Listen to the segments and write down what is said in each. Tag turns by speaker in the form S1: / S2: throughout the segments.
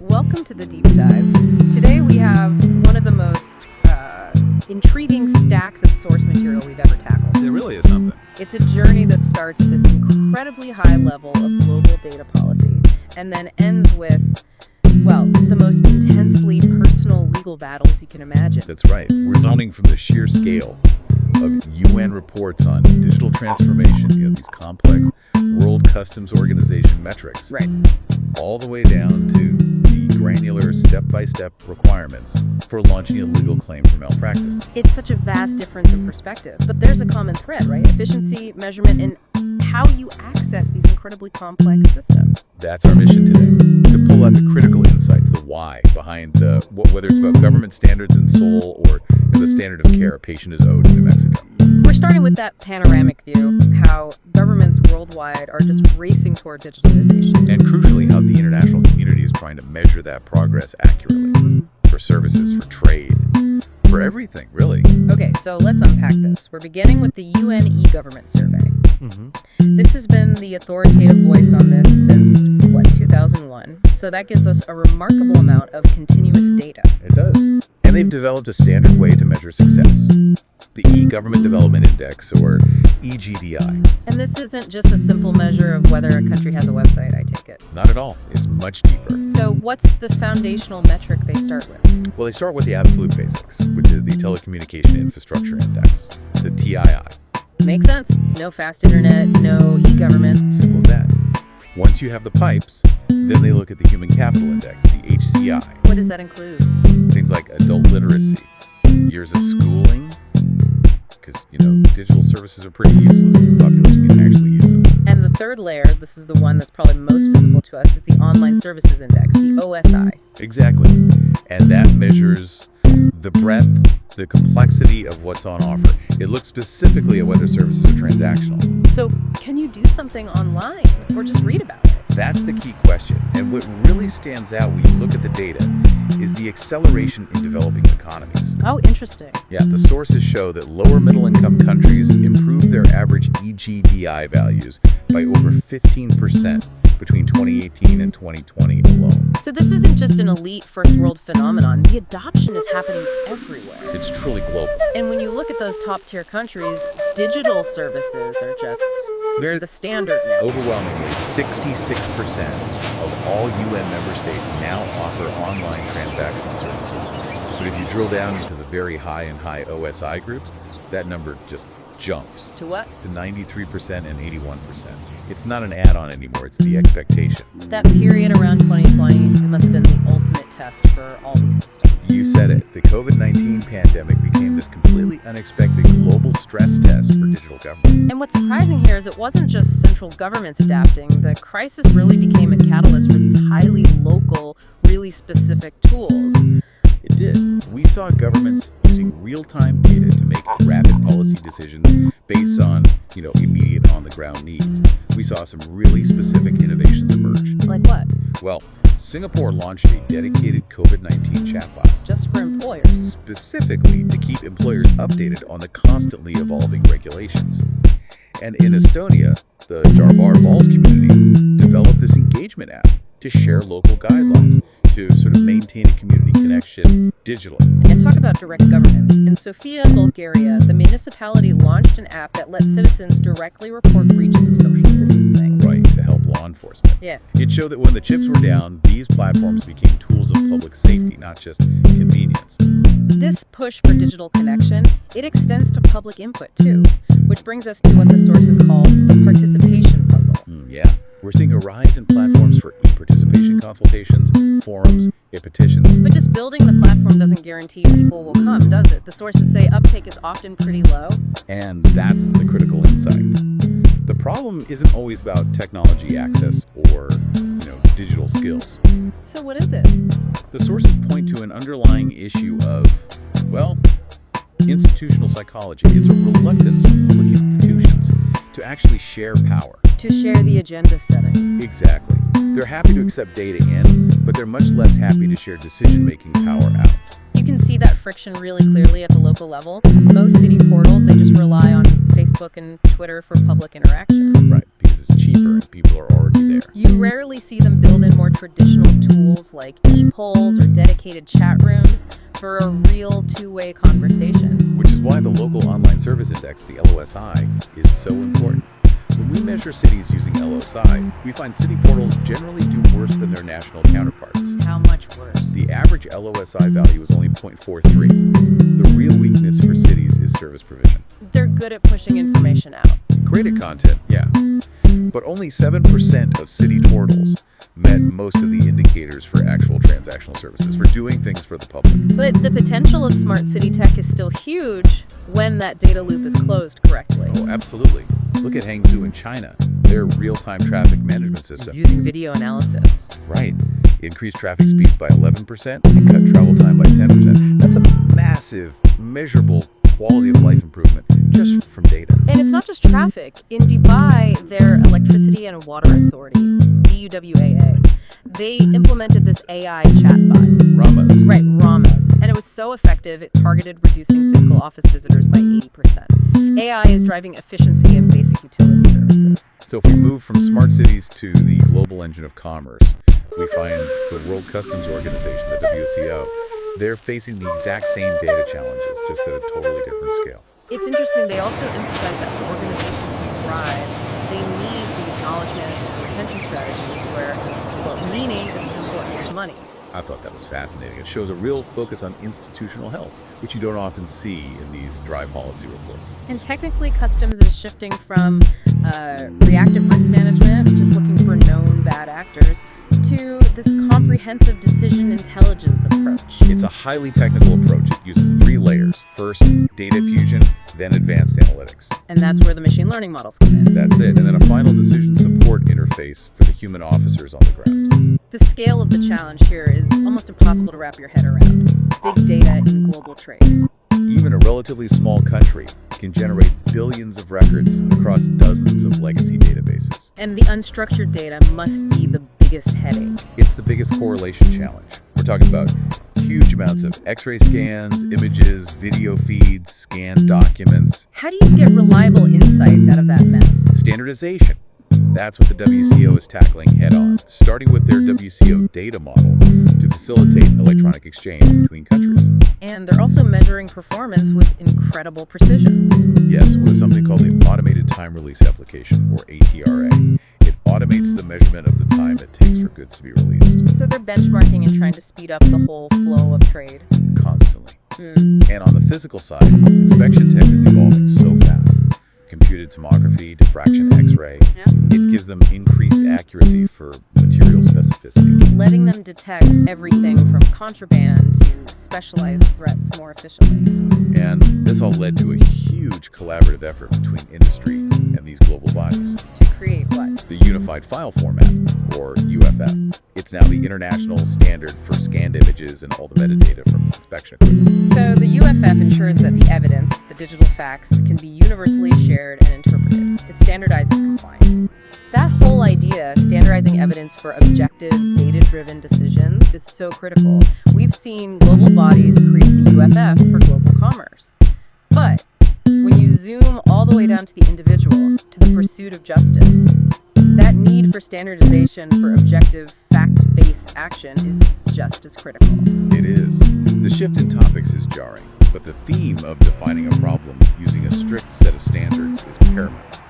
S1: Welcome to the Deep Dive. Today we have one of the most intriguing stacks of source material we've ever tackled.
S2: It really is something.
S1: It's a journey that starts at this incredibly high level of global data policy and then ends with, well, the most intensely personal legal battles you can imagine.
S2: That's right. We're zoning from the sheer scale of UN reports on digital transformation, these complex World Customs Organization metrics,
S1: Right.
S2: all the way down to the granular step-by-step requirements for launching a legal claim for malpractice.
S1: It's such a vast difference in perspective, but there's a common thread, right? Efficiency, measurement, and how you access these incredibly complex systems.
S2: That's our mission today, to pull out the critical insights, the why behind whether it's about government standards in Seoul or the standard of care a patient is owed in New Mexico.
S1: We're starting with that panoramic view, how governments worldwide are just racing toward digitalization.
S2: And crucially, how the international community is trying to measure that progress accurately for services, for trade, for everything, really.
S1: Okay, so let's unpack this. We're beginning with the UN e-government survey. This has been the authoritative voice on this since, 2001? So that gives us a remarkable amount of continuous data.
S2: It does. And they've developed a standard way to measure success. The E-Government Development Index, or EGDI.
S1: And this isn't just a simple measure of whether a country has a website, I take it.
S2: Not at all. It's much deeper.
S1: So what's the foundational metric they start with?
S2: Well, they start with the absolute basics, which is the Telecommunication Infrastructure Index, the TII.
S1: Makes sense. No fast internet, no e-government.
S2: Simple as that. Once you have the pipes, then they look at the Human Capital Index, the HCI.
S1: What does that include?
S2: Things like adult literacy, years of schooling, because, digital services are pretty useless if the population can actually use them.
S1: And the third layer, this is the one that's probably most visible to us, is the Online Services Index, the OSI.
S2: Exactly. And that measures the breadth, the complexity of what's on offer. It looks specifically at whether services are transactional.
S1: So can you do something online or just read about it?
S2: That's the key question. And what really stands out when you look at the data is the acceleration in developing economies.
S1: Oh, interesting.
S2: Yeah, the sources show that lower middle-income countries improved their average EGDI values by over 15% between 2018 and 2020 alone.
S1: So this isn't just an elite first world phenomenon. The adoption is happening everywhere.
S2: It's truly global.
S1: And when you look at those top tier countries, digital services are just
S2: They're
S1: the standard now.
S2: Overwhelmingly, 66% of all UN member states now offer online transactional services. But if you drill down into the very high and high OSI groups, that number just jumps.
S1: To what?
S2: To 93% and 81%. It's not an add-on anymore, it's the expectation.
S1: That period around 2020, it must have been the ultimate test for all these systems.
S2: You said it. The COVID-19 pandemic became this completely unexpected global stress test for digital government.
S1: And what's surprising here is it wasn't just central governments adapting. The crisis really became a catalyst for these highly local, really specific tools.
S2: It did. We saw governments using real-time data to make rapid policy decisions based on, immediate on-the-ground needs. We saw some really specific innovations emerge.
S1: Like what?
S2: Well, Singapore launched a dedicated COVID-19 chatbot.
S1: Just for employers.
S2: Specifically to keep employers updated on the constantly evolving regulations. And in Estonia, the Jarvar Vault community developed this engagement app to share local guidelines, to sort of maintain a community connection digitally.
S1: And talk about direct governance. In Sofia, Bulgaria, the municipality launched an app that lets citizens directly report breaches of social distancing.
S2: Right, to help law enforcement.
S1: Yeah.
S2: It showed that when the chips were down, these platforms became tools of public safety, not just convenience.
S1: This push for digital connection, it extends to public input too, which brings us to what the sources call the participation puzzle.
S2: Yeah. We're seeing a rise in platforms for e-participation consultations, forums, e-petitions.
S1: But just building the platform doesn't guarantee people will come, does it? The sources say uptake is often pretty low.
S2: And that's the critical insight. The problem isn't always about technology access or, digital skills.
S1: So what is it?
S2: The sources point to an underlying issue of, institutional psychology. It's a reluctance of public institutions to actually share power.
S1: To share the agenda setting.
S2: Exactly. They're happy to accept data in, but they're much less happy to share decision-making power out.
S1: You can see that friction really clearly at the local level. Most city portals, they just rely on Facebook and Twitter for public interaction.
S2: Right, because is cheaper and people are already there.
S1: You rarely see them build in more traditional tools like e-polls or dedicated chat rooms for a real two-way conversation.
S2: Which is why the Local Online Service Index, the LOSI, is so important. When we measure cities using LOSI, we find city portals generally do worse than their national counterparts.
S1: How much worse?
S2: The average LOSI value is only 0.43. The real weakness for cities is service provision.
S1: They're good at pushing information out.
S2: Great at content, yeah. But only 7% of city portals met most of the indicators for actual transactional services, for doing things for the public.
S1: But the potential of smart city tech is still huge when that data loop is closed correctly.
S2: Oh, absolutely. Look at Hangzhou in China. Their real-time traffic management system.
S1: Using video analysis.
S2: Right. Increased traffic speeds by 11% and cut travel time by 10%. That's a massive, measurable quality of life improvement just from data.
S1: And it's not just traffic. In Dubai, their Electricity and Water Authority, BUWAA, they implemented this AI chatbot.
S2: Ramas.
S1: Right, Ramas. And it was so effective, it targeted reducing physical office visitors by 80%. AI is driving efficiency in basic utility services.
S2: So if we move from smart cities to the global engine of commerce, we find the World Customs Organization, the WCO, they're facing the exact same data challenges, just at a totally different scale.
S1: It's interesting, they also emphasize that for organizations to thrive, they need these knowledge management and retention strategies where, well, meaning is as important as money.
S2: I thought that was fascinating. It shows a real focus on institutional health, which you don't often see in these dry policy reports.
S1: And technically, customs is shifting from reactive risk management, just looking for known bad actors, to this comprehensive decision intelligence approach.
S2: It's a highly technical approach. It uses 3 layers. First, data fusion, then advanced analytics.
S1: And that's where the machine learning models come in.
S2: That's it. And then a final decision support interface for the human officers on the ground.
S1: The scale of the challenge here is almost impossible to wrap your head around. Big data in global trade.
S2: Even a relatively small country can generate billions of records across dozens of legacy databases.
S1: And the unstructured data must be the biggest headache.
S2: It's the biggest correlation challenge. We're talking about huge amounts of X-ray scans, images, video feeds, scanned documents.
S1: How do you get reliable insights out of that mess?
S2: Standardization. That's what the WCO is tackling head-on, starting with their WCO data model to facilitate electronic exchange between countries.
S1: And they're also measuring performance with incredible precision.
S2: Yes, with something called the Automated Time Release Application, or ATRA. It automates the measurement of the time it takes for goods to be released.
S1: So they're benchmarking and trying to speed up the whole flow of trade.
S2: Constantly. And on the physical side, inspection tech is evolving so fast. Computed tomography, diffraction X-ray. It gives them increased accuracy for material specificity.
S1: Letting them detect everything from contraband to specialized threats more efficiently.
S2: And this all led to a huge collaborative effort between industry and these global bodies.
S1: To create what?
S2: The Unified File Format, or UFF. It's now the international standard for scanned images and all the metadata from inspection equipment.
S1: So the UFF ensures that the evidence, the digital facts, can be universally shared and interpreted. It standardizes compliance. That whole idea, standardizing evidence for objective, data-driven decisions, is so critical. We've seen global bodies create the UFF for global commerce. But when you zoom all the way down to the individual, to the pursuit of justice, that need for standardization for objective, fact-based action is just as critical.
S2: It is. The shift in topics is jarring, but the theme of defining a problem using a strict set of standards is paramount.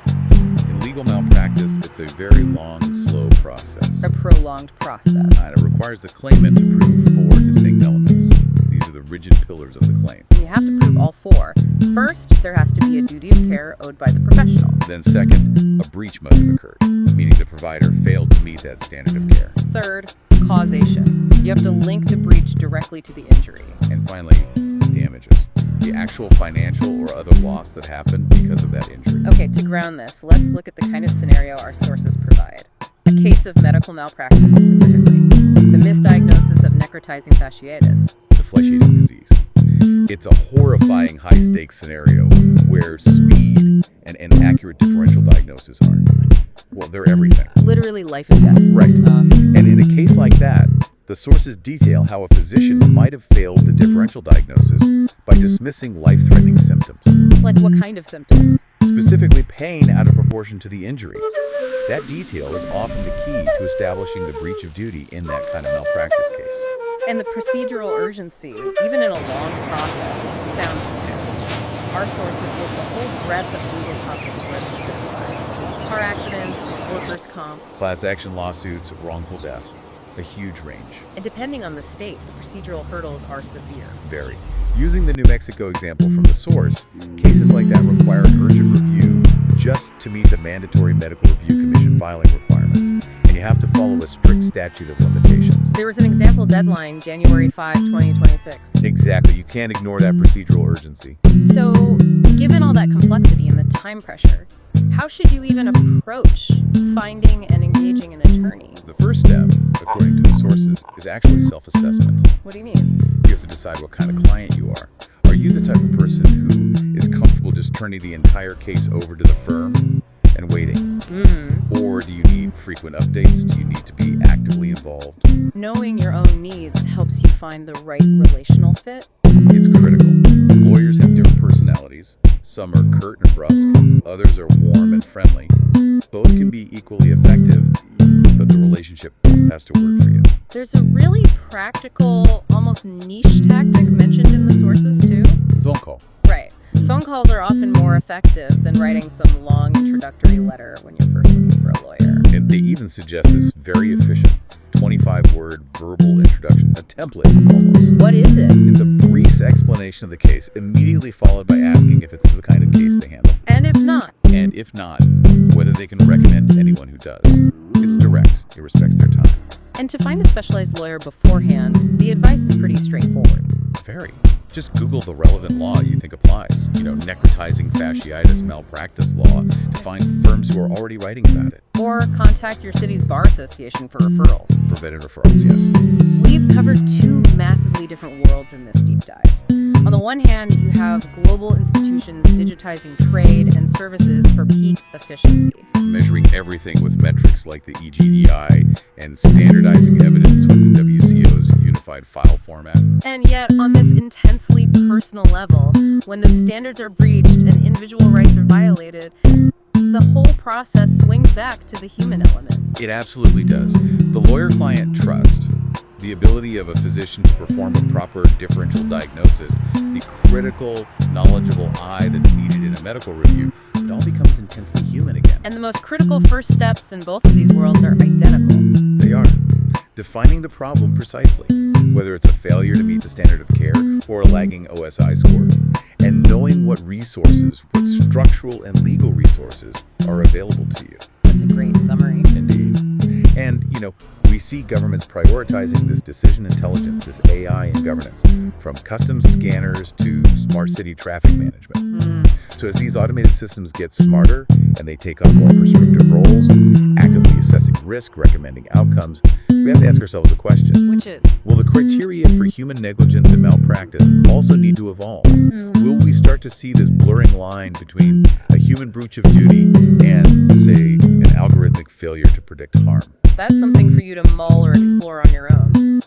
S2: In legal malpractice, it's a very long, slow process.
S1: A prolonged process.
S2: And it requires the claimant to prove 4 distinct elements. These are the rigid pillars of the claim.
S1: You have to prove all 4. First, there has to be a duty of care owed by the professional.
S2: Then second, a breach must have occurred, meaning the provider failed to meet that standard of care.
S1: Third, causation. You have to link the breach directly to the injury.
S2: And finally, damages. The actual financial or other loss that happened because of that injury.
S1: Okay, to ground this, let's look at the kind of scenario our sources provide. A case of medical malpractice, specifically. The misdiagnosis of necrotizing fasciitis.
S2: The flesh-eating disease. It's a horrifying high-stakes scenario where speed and an accurate differential diagnosis are, well, they're everything.
S1: Literally life and death.
S2: Right. And in a case like that, the sources detail how a physician might have failed the differential diagnosis by dismissing life-threatening symptoms.
S1: Like what kind of symptoms?
S2: specifically pain out of proportion to the injury. That detail is often the key to establishing the breach of duty in that kind of malpractice case.
S1: And the procedural urgency, even in a long process, sounds huge. Our sources list a whole breadth of legal topics where this could apply. Car accidents, workers' comp.
S2: Class action lawsuits, wrongful death, a huge range.
S1: And depending on the state, the procedural hurdles are severe.
S2: Very. Using the New Mexico example from the source, cases like that require an urgent review just to meet the mandatory Medical Review Commission filing requirements, and you have to follow a strict statute of limitations.
S1: There was an example deadline, January 5, 2026.
S2: Exactly. You can't ignore that procedural urgency.
S1: So, given all that complexity and the time pressure, how should you even approach finding and engaging an attorney?
S2: The first step, according to the sources, is actually self-assessment.
S1: What do you mean?
S2: You have to decide what kind of client you are. Are you the type of person who is comfortable just turning the entire case over to the firm and waiting? Or do you need frequent updates? Do you need to be actively involved?
S1: Knowing your own needs helps you find the right relational fit.
S2: It's critical. Lawyers have different personalities. Some are curt and brusque, others are warm and friendly. Both can be equally effective, but the relationship has to work for you.
S1: There's a really practical, almost niche tactic mentioned in the sources too.
S2: Phone call.
S1: Right. Phone calls are often more effective than writing some long introductory letter when you're first looking for a lawyer.
S2: And they even suggest this very efficient 25-word verbal introduction, a template almost.
S1: What is it?
S2: It's a brief explanation of the case, immediately followed by asking if it's the kind of case they handle.
S1: And if not?
S2: And if not, whether they can recommend anyone who does. It's direct. It respects their time.
S1: And to find a specialized lawyer beforehand, the advice is pretty straightforward.
S2: Very. Just Google the relevant law you think applies. Necrotizing fasciitis malpractice law to find firms who are already writing about it.
S1: Or contact your city's bar association for referrals.
S2: For vetted referrals, yes.
S1: We've covered two massively different worlds in this deep dive. On the one hand, you have global institutions digitizing trade and services for peak efficiency.
S2: Measuring everything with metrics like the EGDI and standardizing evidence with the WCO's unified file format.
S1: And yet, on this intensely personal level, when those standards are breached and individual rights are violated, the whole process swings back to the human element.
S2: It absolutely does. The lawyer-client trust, the ability of a physician to perform a proper differential diagnosis, the critical, knowledgeable eye that's needed in a medical review, it all becomes intensely human again.
S1: And the most critical first steps in both of these worlds are identical.
S2: They are. Defining the problem precisely, whether it's a failure to meet the standard of care or a lagging OSI score, and knowing what resources, what structural and legal resources are available to you.
S1: That's a great summary.
S2: Indeed. And, we see governments prioritizing this decision intelligence, this AI in governance, from customs scanners to smart city traffic management. So as these automated systems get smarter and they take on more prescriptive roles, actively assessing risk, recommending outcomes, we have to ask ourselves a question.
S1: Which is?
S2: Will the criteria for human negligence and malpractice also need to evolve? Will we start to see this blurring line between a human breach of duty and, say, an algorithmic failure to predict harm?
S1: That's something for you to mull or explore on your own.